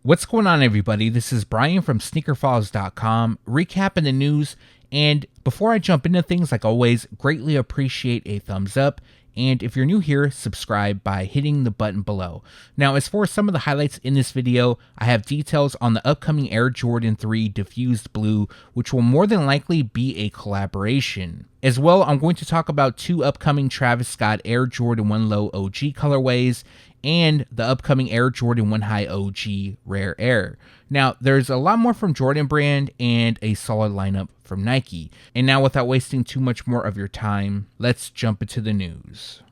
What's going on, everybody? This is Brian from SneakerFiles.com, recapping the news. And before I jump into things, like always, greatly appreciate a thumbs up. And if you're new here, subscribe by hitting the button below. Now, as for some of the highlights in this video, I have details on the upcoming Air Jordan 3 Diffused Blue, which will more than likely be a collaboration. As well, I'm going to talk about two upcoming Travis Scott Air Jordan 1 Low OG colorways and the upcoming Air Jordan 1 High OG Rare Air. Now, there's a lot more from Jordan Brand and a solid lineup from Nike. And now, without wasting too much more of your time, let's jump into the news.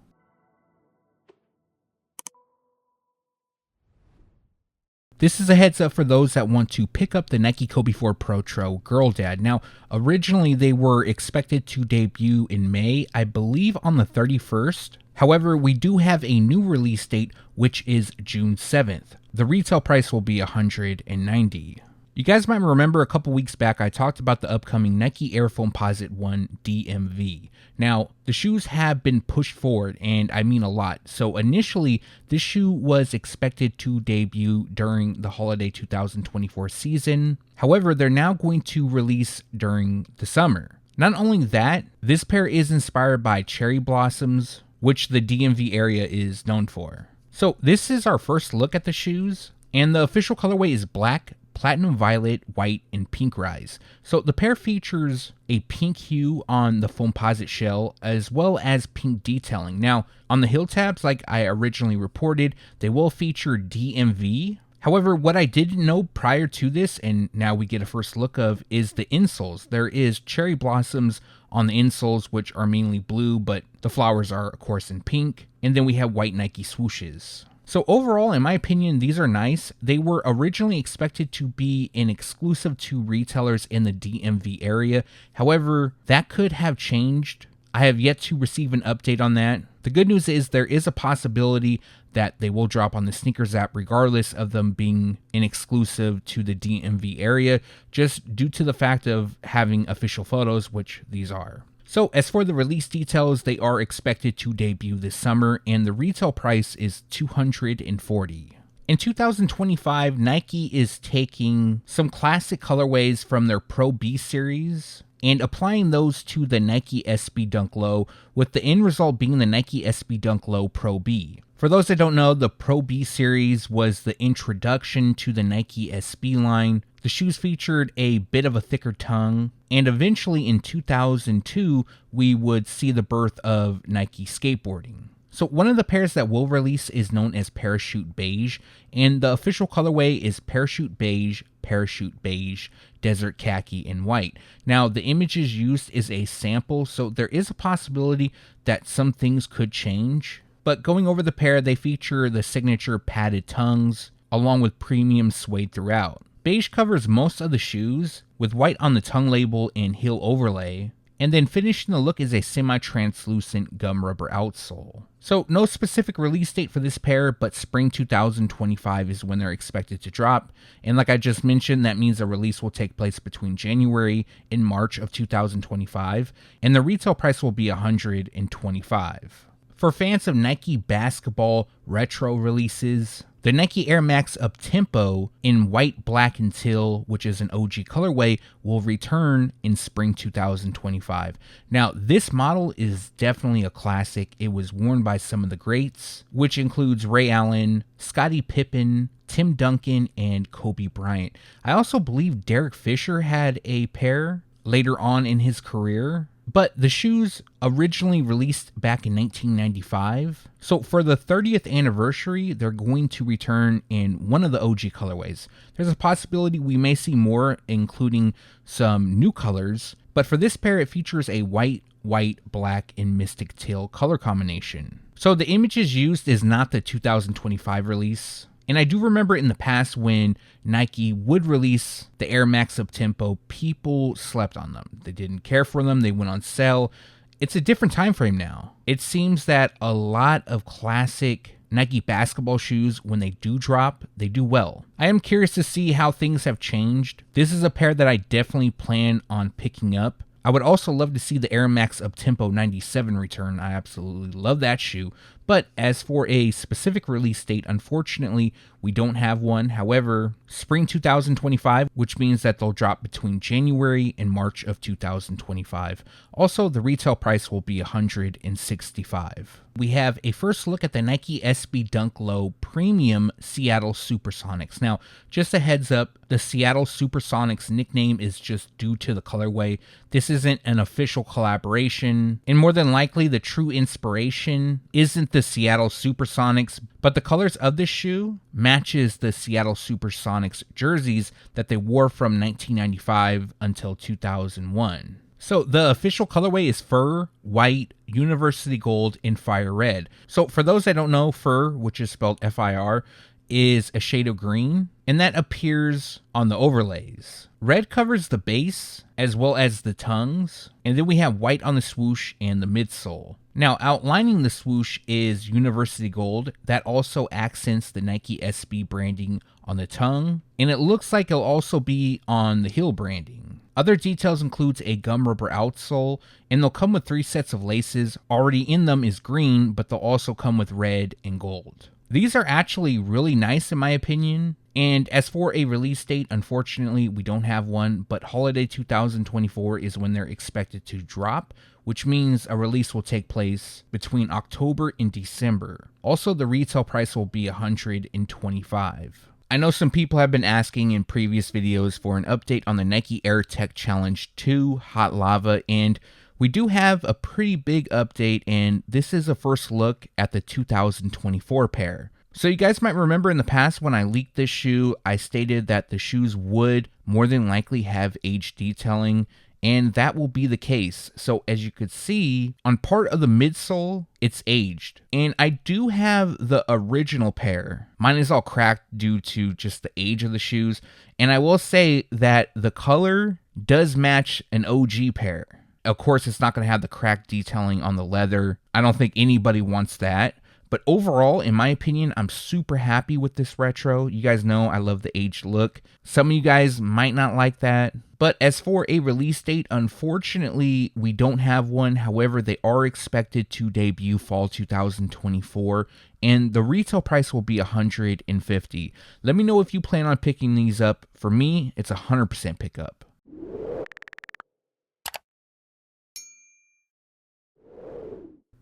This is a heads up for those that want to pick up the Nike Kobe 4 Protro Girl Dad. Now, originally they were expected to debut in May, I believe on the 31st. However, we do have a new release date, which is June 7th. The retail price will be $190. You guys might remember a couple weeks back I talked about the upcoming Nike Air Foamposite 1 DMV. Now, the shoes have been pushed forward, and I mean a lot. So initially, this shoe was expected to debut during the holiday 2024 season. However, they're now going to release during the summer. Not only that, this pair is inspired by cherry blossoms, which the DMV area is known for. So this is our first look at the shoes, and the official colorway is black, platinum violet, white, and pink rise. So the pair features a pink hue on the Foamposite shell, as well as pink detailing. Now, on the heel tabs, like I originally reported, they will feature DMV. However, what I didn't know prior to this, and now we get a first look of, is the insoles. There is cherry blossoms on the insoles, which are mainly blue, but the flowers are, of course, in pink. And then we have white Nike swooshes. So overall, in my opinion, these are nice. They were originally expected to be an exclusive to retailers in the DMV area. However, that could have changed. I have yet to receive an update on that. The good news is there is a possibility that they will drop on the Sneakers app regardless of them being an exclusive to the DMV area, just due to the fact of having official photos, which these are. So as for the release details, they are expected to debut this summer, and the retail price is $240. In 2025, Nike is taking some classic colorways from their Pro B series and applying those to the Nike SB Dunk Low, with the end result being the Nike SB Dunk Low Pro B. For those that don't know, the Pro B series was the introduction to the Nike SB line. The shoes featured a bit of a thicker tongue, and eventually in 2002, we would see the birth of Nike skateboarding. So one of the pairs that will release is known as Parachute Beige, and the official colorway is Parachute Beige, Desert Khaki, and White. Now, the images used is a sample, so there is a possibility that some things could change. But going over the pair, they feature the signature padded tongues, along with premium suede throughout. Beige covers most of the shoes, with white on the tongue label and heel overlay, and then finishing the look is a semi-translucent gum rubber outsole. So no specific release date for this pair, but spring 2025 is when they're expected to drop. And like I just mentioned, that means a release will take place between January and March of 2025, and the retail price will be $125. For fans of Nike basketball retro releases, the Nike Air Max Uptempo in white, black, and teal, which is an OG colorway, will return in spring 2025. Now, this model is definitely a classic. It was worn by some of the greats, which includes Ray Allen, Scottie Pippen, Tim Duncan, and Kobe Bryant. I also believe Derek Fisher had a pair later on in his career. But the shoes originally released back in 1995. So for the 30th anniversary, they're going to return in one of the OG colorways. There's a possibility we may see more, including some new colors. But for this pair, it features a white, black, and mystic teal color combination. So the images used is not the 2025 release. And I do remember in the past when Nike would release the Air Max Uptempo, people slept on them. They didn't care for them. They went on sale. It's a different time frame now. It seems that a lot of classic Nike basketball shoes, when they do drop, they do well. I am curious to see how things have changed. This is a pair that I definitely plan on picking up. I would also love to see the Air Max Uptempo 97 return. I absolutely love that shoe. But as for a specific release date, unfortunately, we don't have one. However, spring 2025, which means that they'll drop between January and March of 2025. Also, the retail price will be $165. We have a first look at the Nike SB Dunk Low Premium Seattle Supersonics. Now, just a heads up, the Seattle Supersonics nickname is just due to the colorway. This isn't an official collaboration, and more than likely the true inspiration isn't the Seattle Supersonics, but the colors of this shoe matches the Seattle Supersonics jerseys that they wore from 1995 until 2001. So the official colorway is fur, white, university gold, and fire red. So for those that don't know, fur, which is spelled F-I-R, is a shade of green, and that appears on the overlays. Red covers the base as well as the tongues, and then we have white on the swoosh and the midsole. Now, outlining the swoosh is university gold that also accents the Nike SB branding on the tongue, and it looks like it'll also be on the heel branding. Other details includes a gum rubber outsole, and they'll come with 3 sets of laces. Already in them is green, but they'll also come with red and gold. These are actually really nice in my opinion, and as for a release date, unfortunately we don't have one, but holiday 2024 is when they're expected to drop, which means a release will take place between October and December. Also, the retail price will be $125. I know some people have been asking in previous videos for an update on the Nike Air Tech Challenge 2 Hot Lava, and we do have a pretty big update, and this is a first look at the 2024 pair. So you guys might remember in the past when I leaked this shoe, I stated that the shoes would more than likely have age detailing, and that will be the case. So as you could see, on part of the midsole, it's aged. And I do have the original pair. Mine is all cracked due to just the age of the shoes. And I will say that the color does match an OG pair. Of course, it's not going to have the cracked detailing on the leather. I don't think anybody wants that. But overall, in my opinion, I'm super happy with this retro. You guys know I love the aged look. Some of you guys might not like that. But as for a release date, unfortunately, we don't have one. However, they are expected to debut fall 2024. And the retail price will be $150. Let me know if you plan on picking these up. For me, it's 100% pickup.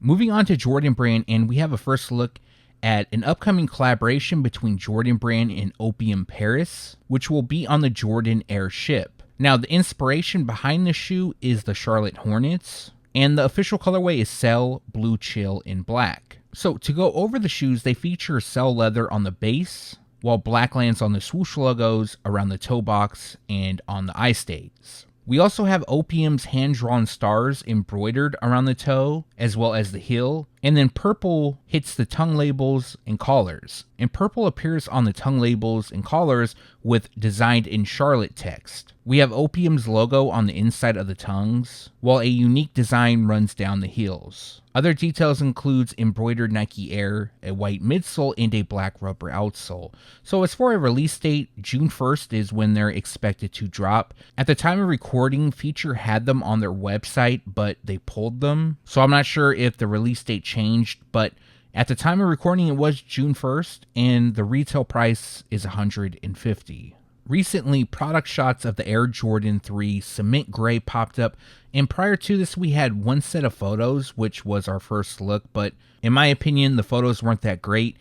Moving on to Jordan Brand, and we have a first look at an upcoming collaboration between Jordan Brand and Opium Paris, which will be on the Jordan Airship. Now, the inspiration behind the shoe is the Charlotte Hornets, and the official colorway is Cell, Blue Chill, and Black. So to go over the shoes, they feature Cell leather on the base, while black lands on the swoosh logos around the toe box and on the eye stays. We also have Opium's hand-drawn stars embroidered around the toe, as well as the heel, and then purple hits the tongue labels and collars. And purple appears on the tongue labels and collars with designed in Charlotte text. We have Opium's logo on the inside of the tongues, while a unique design runs down the heels. Other details includes embroidered Nike Air, a white midsole, and a black rubber outsole. So as for a release date, June 1st is when they're expected to drop. At the time of recording, Feature had them on their website, but they pulled them. So I'm not sure if the release date changed, but at the time of recording, it was June 1st, and the retail price is $150. Recently, product shots of the Air Jordan 3 Cement Gray popped up, and prior to this, we had one set of photos, which was our first look, but in my opinion, the photos weren't that great,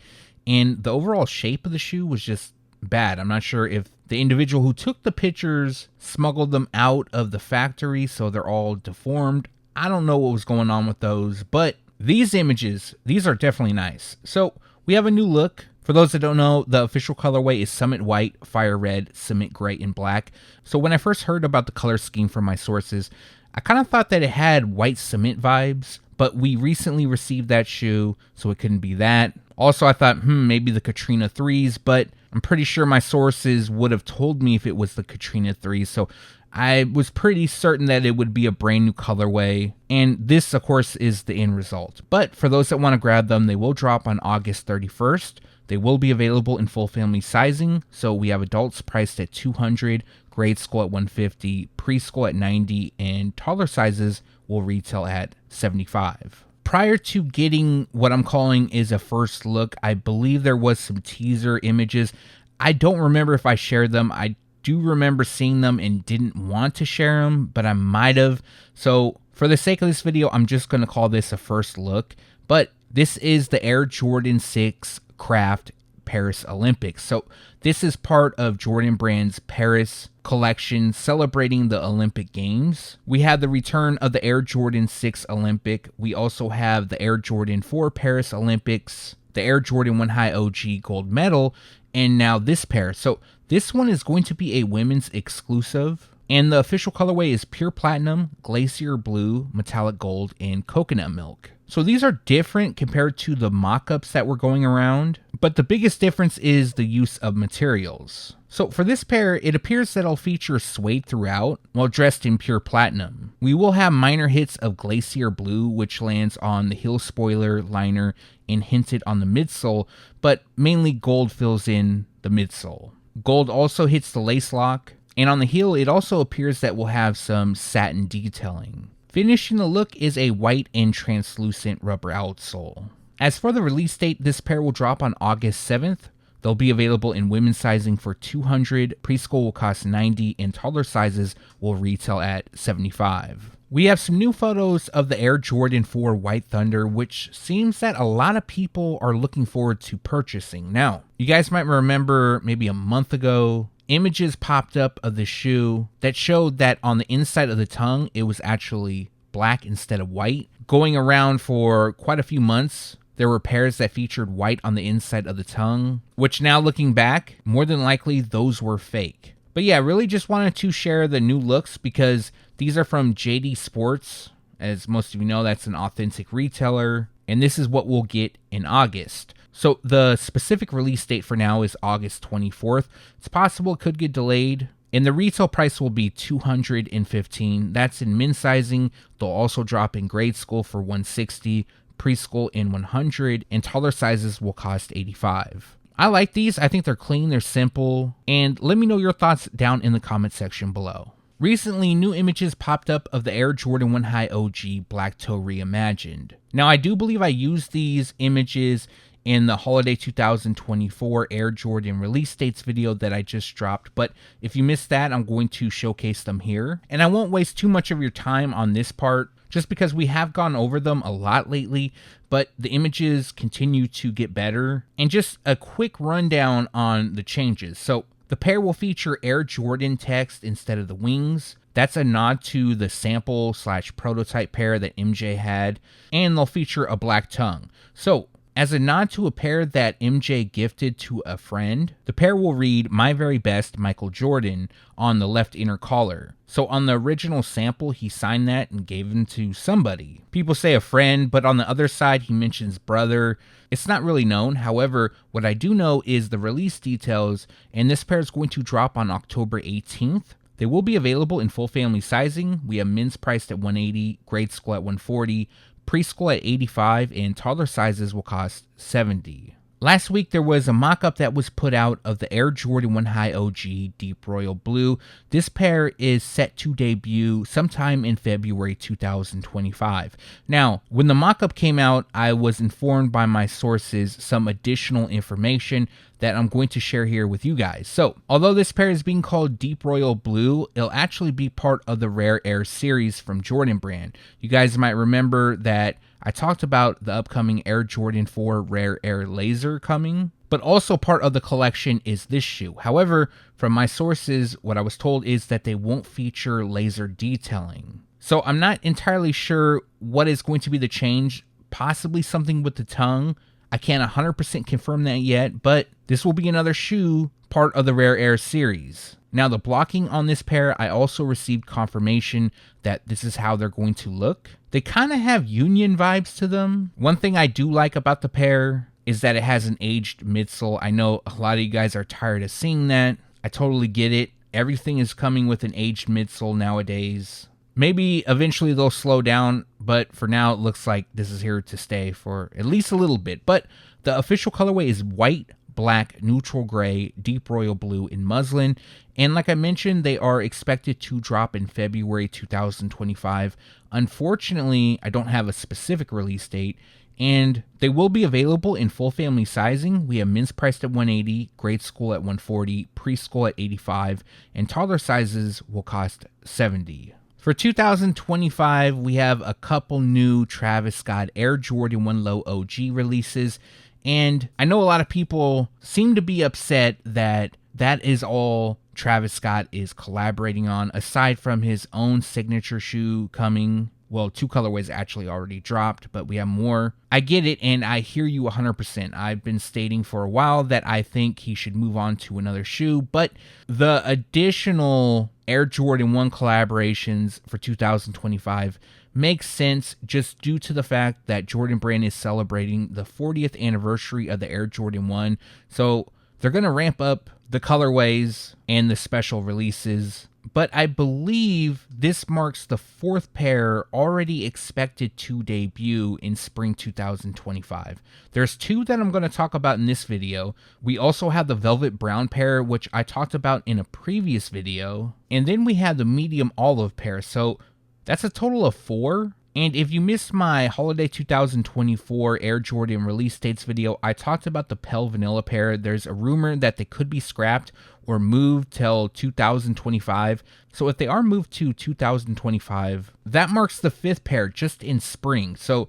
and the overall shape of the shoe was just bad. I'm not sure if the individual who took the pictures smuggled them out of the factory, so they're all deformed. I don't know what was going on with those, but these images, these are definitely nice. So we have a new look. For those that don't know, the official colorway is Summit White, Fire Red, Cement Gray, and Black. So when I first heard about the color scheme from my sources, I kind of thought that it had white cement vibes, but we recently received that shoe, so it couldn't be that. Also, I thought, maybe the Katrina 3s, but I'm pretty sure my sources would have told me if it was the Katrina 3s, so I was pretty certain that it would be a brand new colorway, and this, of course, is the end result. But for those that want to grab them, they will drop on August 31st. They will be available in full family sizing, so we have adults priced at $200, grade school at $150, preschool at $90, and toddler sizes will retail at $75. prior to getting what I'm calling is a first look, I believe there was some teaser images. I don't remember if I shared them. I do remember seeing them and didn't want to share them, but I might have. So for the sake of this video, I'm just going to call this a first look. But this is the Air Jordan 6 Craft Paris Olympics. So this is part of Jordan Brand's Paris collection celebrating the Olympic Games. We have the return of the Air Jordan 6 Olympic. We also have the Air Jordan 4 Paris Olympics, the Air Jordan 1 High OG gold medal, and now this pair. So this one is going to be a women's exclusive. And the official colorway is pure platinum, glacier blue, metallic gold, and coconut milk. So these are different compared to the mock-ups that were going around, but the biggest difference is the use of materials. So for this pair, it appears that it'll feature suede throughout while dressed in pure platinum. We will have minor hits of glacier blue, which lands on the heel spoiler, liner, and hinted on the midsole, but mainly gold fills in the midsole. Gold also hits the lace lock, and on the heel, it also appears that we'll have some satin detailing. Finishing the look is a white and translucent rubber outsole. As for the release date, this pair will drop on August 7th. They'll be available in women's sizing for $200, preschool will cost $90, and taller sizes will retail at $75. We have some new photos of the Air Jordan 4 White Thunder, which seems that a lot of people are looking forward to purchasing. Now, you guys might remember maybe a month ago, images popped up of the shoe that showed that on the inside of the tongue, it was actually black instead of white. Going around for quite a few months, there were pairs that featured white on the inside of the tongue, which now looking back, more than likely those were fake. But yeah, really just wanted to share the new looks because these are from JD Sports. As most of you know, that's an authentic retailer. And this is what we'll get in August. So the specific release date for now is August 24th. It's possible it could get delayed. And the retail price will be $215. That's in men's sizing. They'll also drop in grade school for $160, preschool in $100, and taller sizes will cost $85. I like these. I think they're clean, they're simple, and let me know your thoughts down in the comment section below. Recently, new images popped up of the Air Jordan 1 High OG Black Toe Reimagined. Now, I do believe I used these images in the Holiday 2024 Air Jordan release dates video that I just dropped, but if you missed that, I'm going to showcase them here. And I won't waste too much of your time on this part, just because we have gone over them a lot lately, but the images continue to get better. And just a quick rundown on the changes. So the pair will feature Air Jordan text instead of the wings. That's a nod to the sample / prototype pair that MJ had, and they'll feature a black tongue. So as a nod to a pair that MJ gifted to a friend, the pair will read "My Very Best, Michael Jordan" on the left inner collar. So on the original sample, he signed that and gave them to somebody. People say a friend, but on the other side, he mentions brother. It's not really known. However, what I do know is the release details, and this pair is going to drop on October 18th. They will be available in full family sizing. We have men's priced at $180, grade school at $140, preschool at $85, and taller sizes will cost $70. Last week, there was a mock-up that was put out of the Air Jordan 1 High OG Deep Royal Blue. This pair is set to debut sometime in February 2025. Now, when the mock-up came out, I was informed by my sources some additional information that I'm going to share here with you guys. So, although this pair is being called Deep Royal Blue, it'll actually be part of the Rare Air series from Jordan Brand. You guys might remember that I talked about the upcoming Air Jordan 4 Rare Air Laser coming, but also part of the collection is this shoe. However, from my sources, what I was told is that they won't feature laser detailing. So I'm not entirely sure what is going to be the change, possibly something with the tongue. I can't 100% confirm that yet, but this will be another shoe part of the Rare Air series. Now, the blocking on this pair, I also received confirmation that this is how they're going to look. They kind of have Union vibes to them. One thing I do like about the pair is that it has an aged midsole. I know a lot of you guys are tired of seeing that. I totally get it. Everything is coming with an aged midsole nowadays. Maybe eventually they'll slow down, but for now it looks like this is here to stay for at least a little bit. But the official colorway is white, black, neutral gray, deep royal blue, and muslin. And like I mentioned, they are expected to drop in February 2025. Unfortunately, I don't have a specific release date, and they will be available in full family sizing. We have men's priced at $180, grade school at $140, preschool at $85, and toddler sizes will cost $70. For 2025, we have a couple new Travis Scott Air Jordan 1 Low OG releases, and I know a lot of people seem to be upset that that is all Travis Scott is collaborating on, aside from his own signature shoe coming. Well, 2 colorways actually already dropped, but we have more. I get it, and I hear you 100%. I've been stating for a while that I think he should move on to another shoe, but the additional Air Jordan 1 collaborations for 2025 makes sense just due to the fact that Jordan Brand is celebrating the 40th anniversary of the Air Jordan 1, so they're going to ramp up the colorways and the special releases. But I believe this marks the 4th pair already expected to debut in spring 2025. There's 2 that I'm going to talk about in this video. We also have the velvet brown pair, which I talked about in a previous video. And then we have the medium olive pair. So that's a total of 4. And if you missed my holiday 2024 Air Jordan release dates video, I talked about the Pale Vanilla pair. There's a rumor that they could be scrapped or moved till 2025. So if they are moved to 2025, that marks the 5th pair just in spring. So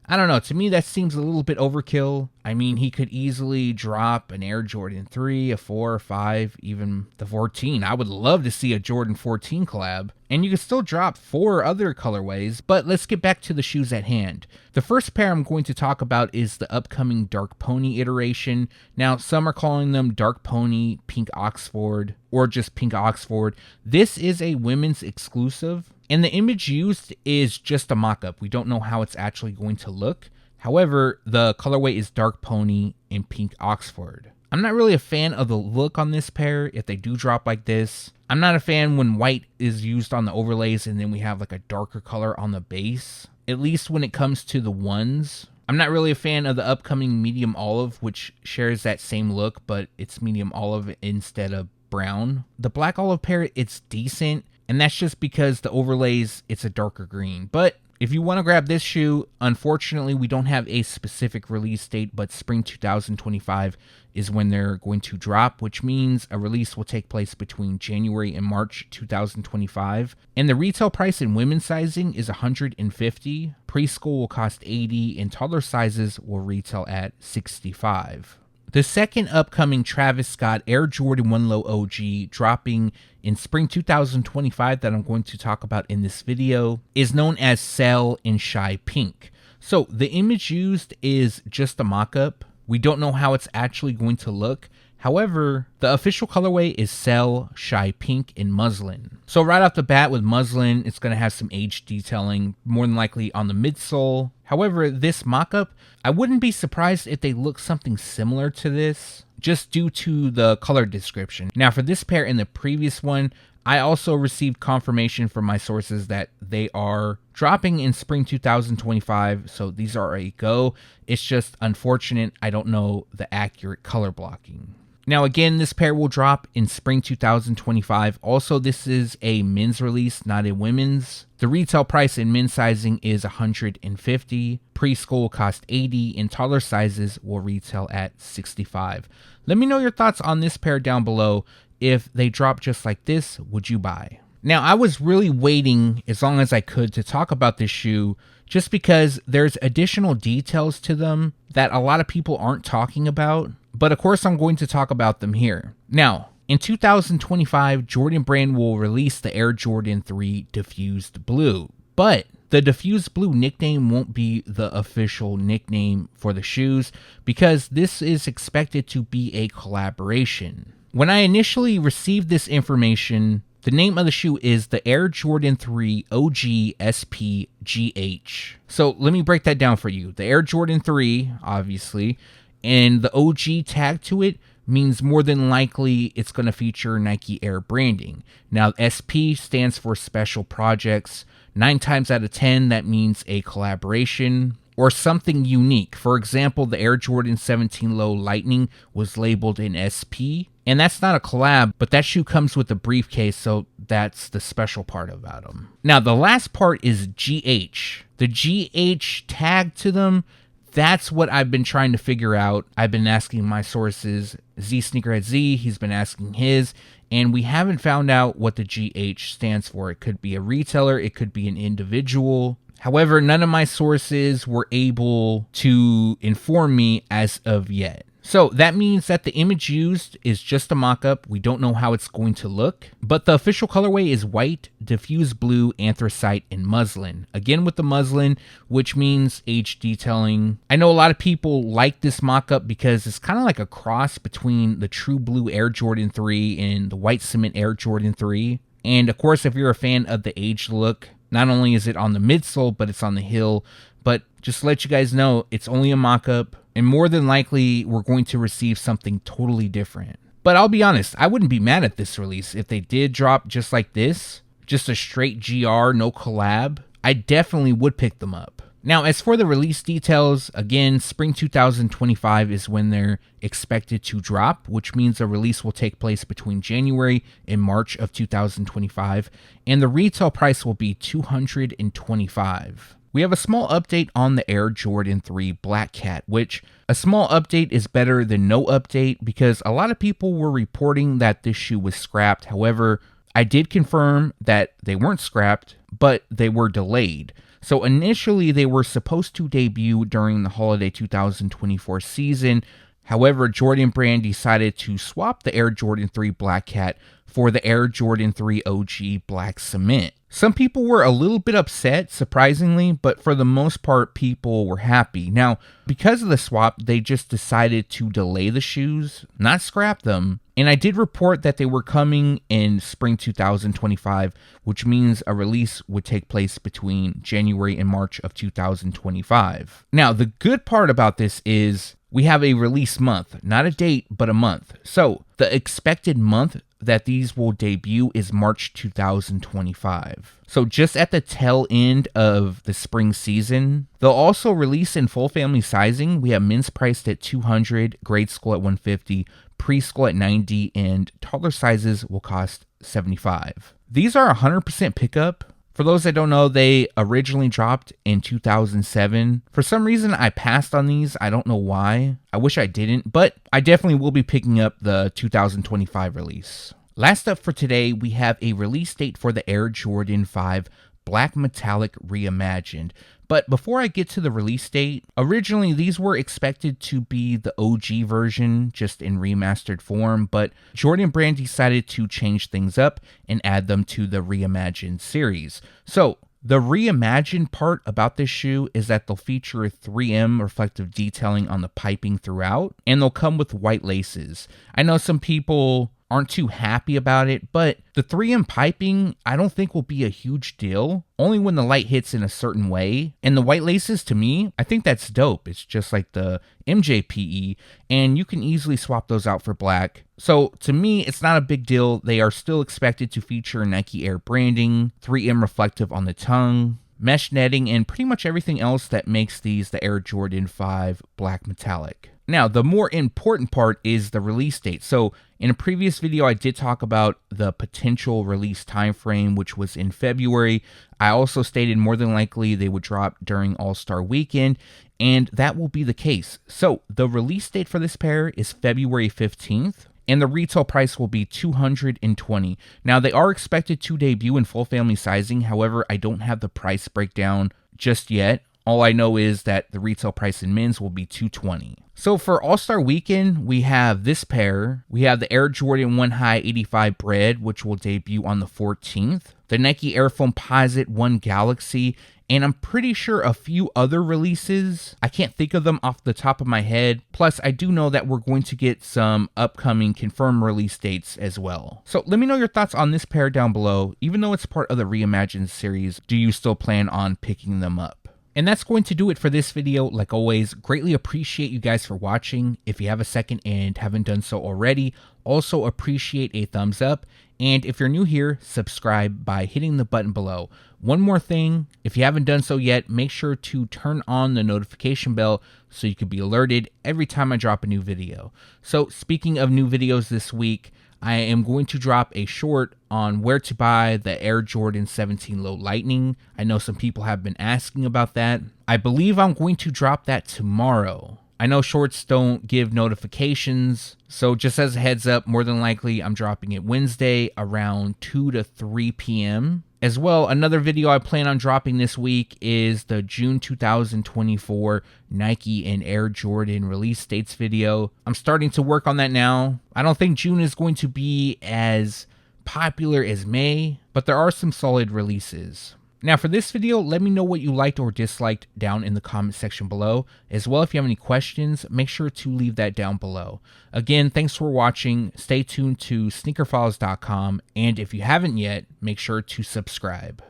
I don't know. To me, that seems a little bit overkill. I mean, he could easily drop an Air Jordan 3, a 4, a 5, even the 14. I would love to see a Jordan 14 collab. And you could still drop 4 other colorways, but let's get back to the shoes at hand. The first pair I'm going to talk about is the upcoming Dark Pony iteration. Now, some are calling them Dark Pony, Pink Oxford, or just Pink Oxford. This is a women's exclusive, and the image used is just a mock-up. We don't know how it's actually going to look. However, the colorway is Dark Pony and Pink Oxford. I'm not really a fan of the look on this pair if they do drop like this. I'm not a fan when white is used on the overlays and then we have like a darker color on the base, at least when it comes to the ones. I'm not really a fan of the upcoming medium olive, which shares that same look, but it's medium olive instead of brown. The black olive pair, it's decent, and that's just because the overlays, it's a darker green. But if you want to grab this shoe, unfortunately, we don't have a specific release date, but spring 2025 is when they're going to drop, which means a release will take place between January and March 2025. And the retail price in women's sizing is $150. Preschool will cost $80, and toddler sizes will retail at $65. The second upcoming Travis Scott Air Jordan 1 Low OG dropping in spring 2025 that I'm going to talk about in this video is known as Cell in Shy Pink. So the image used is just a mock-up. We don't know how it's actually going to look. However, the official colorway is Cell Shy Pink in muslin. So right off the bat with muslin, it's going to have some age detailing, more than likely on the midsole. However, this mock-up, I wouldn't be surprised if they look something similar to this, just due to the color description. Now for this pair and the previous one, I also received confirmation from my sources that they are dropping in spring 2025, so these are a go. It's just unfortunate I don't know the accurate color blocking. Now again, this pair will drop in spring 2025. Also, this is a men's release, not a women's. The retail price in men's sizing is $150. Preschool will cost $80, and toddler sizes will retail at $65. Let me know your thoughts on this pair down below. If they drop just like this, would you buy? Now, I was really waiting as long as I could to talk about this shoe just because there's additional details to them that a lot of people aren't talking about. But of course, I'm going to talk about them here. Now, in 2025, Jordan Brand will release the Air Jordan 3 Diffused Blue. But the Diffused Blue nickname won't be the official nickname for the shoes because this is expected to be a collaboration. When I initially received this information, the name of the shoe is the Air Jordan 3 OG SP GH. So let me break that down for you. The Air Jordan 3, obviously, and the OG tag to it means more than likely it's going to feature Nike Air branding. Now, SP stands for Special Projects. 9 times out of 10, that means a collaboration. or something unique. For example, the Air Jordan 17 Low Lightning was labeled in SP, and that's not a collab, but that shoe comes with a briefcase, so that's the special part about them. Now, the last part is GH. The GH tag to them, that's what I've been trying to figure out. I've been asking my sources, Z Sneakerhead Z, he's been asking his, and we haven't found out what the GH stands for. It could be a retailer, it could be an individual. However, none of my sources were able to inform me as of yet. So that means that the image used is just a mock-up. We don't know how it's going to look, but the official colorway is white, diffused blue, anthracite, and muslin. Again with the muslin, which means age detailing. I know a lot of people like this mock-up because it's kind of like a cross between the true blue Air Jordan 3 and the white cement Air Jordan 3. And of course, if you're a fan of the aged look, not only is it on the midsole, but it's on the heel. But just to let you guys know, it's only a mock-up. And more than likely, we're going to receive something totally different. But I'll be honest, I wouldn't be mad at this release. If they did drop just like this, just a straight GR, no collab, I definitely would pick them up. Now, as for the release details, again, spring 2025 is when they're expected to drop, which means the release will take place between January and March of 2025, and the retail price will be $225. We have a small update on the Air Jordan 3 Black Cat, which a small update is better than no update because a lot of people were reporting that this shoe was scrapped. However, I did confirm that they weren't scrapped, but they were delayed. So initially they were supposed to debut during the holiday 2024 season. However, Jordan Brand decided to swap the Air Jordan 3 Black Cat for the Air Jordan 3 OG Black Cement. Some people were a little bit upset, surprisingly, but for the most part, people were happy. Now, because of the swap, they just decided to delay the shoes, not scrap them. And I did report that they were coming in spring 2025, which means a release would take place between January and March of 2025. Now, the good part about this is we have a release month, not a date, but a month. So the expected month that these will debut is March 2025. So just at the tail end of the spring season. They'll also release in full family sizing. We have men's priced at $200, grade school at $150, preschool at $90, and toddler sizes will cost $75. These are 100% pickup. For those that don't know, they originally dropped in 2007. For some reason, I passed on these. I don't know why. I wish I didn't, but I definitely will be picking up the 2025 release. Last up for today, we have a release date for the Air Jordan 5 Black Metallic Reimagined. But before I get to the release date, originally these were expected to be the OG version, just in remastered form, but Jordan Brand decided to change things up and add them to the Reimagined series. So the Reimagined part about this shoe is that they'll feature 3M reflective detailing on the piping throughout, and they'll come with white laces. I know some people aren't too happy about it, but the 3M piping I don't think will be a huge deal, only when the light hits in a certain way. And the white laces, to me, I think that's dope. It's just like the MJPE, and you can easily swap those out for black. So to me, it's not a big deal. They are still expected to feature Nike Air branding, 3M reflective on the tongue, mesh netting, and pretty much everything else that makes these the Air Jordan 5 Black Metallic. Now, the more important part is the release date. So in a previous video, I did talk about the potential release timeframe, which was in February. I also stated more than likely they would drop during All-Star Weekend, and that will be the case. So the release date for this pair is February 15th. And the retail price will be $220. Now, they are expected to debut in full family sizing. However, I don't have the price breakdown just yet. All I know is that the retail price in men's will be $220. So for All-Star Weekend, we have this pair. We have the Air Jordan 1 High 85 Bread, which will debut on the 14th. The Nike Air Foamposite 1 Galaxy, and I'm pretty sure a few other releases. I can't think of them off the top of my head. Plus, I do know that we're going to get some upcoming confirmed release dates as well. So let me know your thoughts on this pair down below. Even though it's part of the Reimagined series, do you still plan on picking them up? And that's going to do it for this video. Like always, greatly appreciate you guys for watching. If you have a second and haven't done so already, also appreciate a thumbs up. And if you're new here, subscribe by hitting the button below. One more thing, if you haven't done so yet, make sure to turn on the notification bell so you can be alerted every time I drop a new video. So speaking of new videos this week, I am going to drop a short on where to buy the Air Jordan 17 Low Lightning. I know some people have been asking about that. I believe I'm going to drop that tomorrow. I know shorts don't give notifications, so just as a heads up, more than likely I'm dropping it Wednesday around 2 to 3 p.m. As well, another video I plan on dropping this week is the June 2024 Nike and Air Jordan release dates video. I'm starting to work on that now. I don't think June is going to be as popular as May, but there are some solid releases. Now for this video, let me know what you liked or disliked down in the comment section below. As well, if you have any questions, make sure to leave that down below. Again, thanks for watching. Stay tuned to SneakerFiles.com, and if you haven't yet, make sure to subscribe.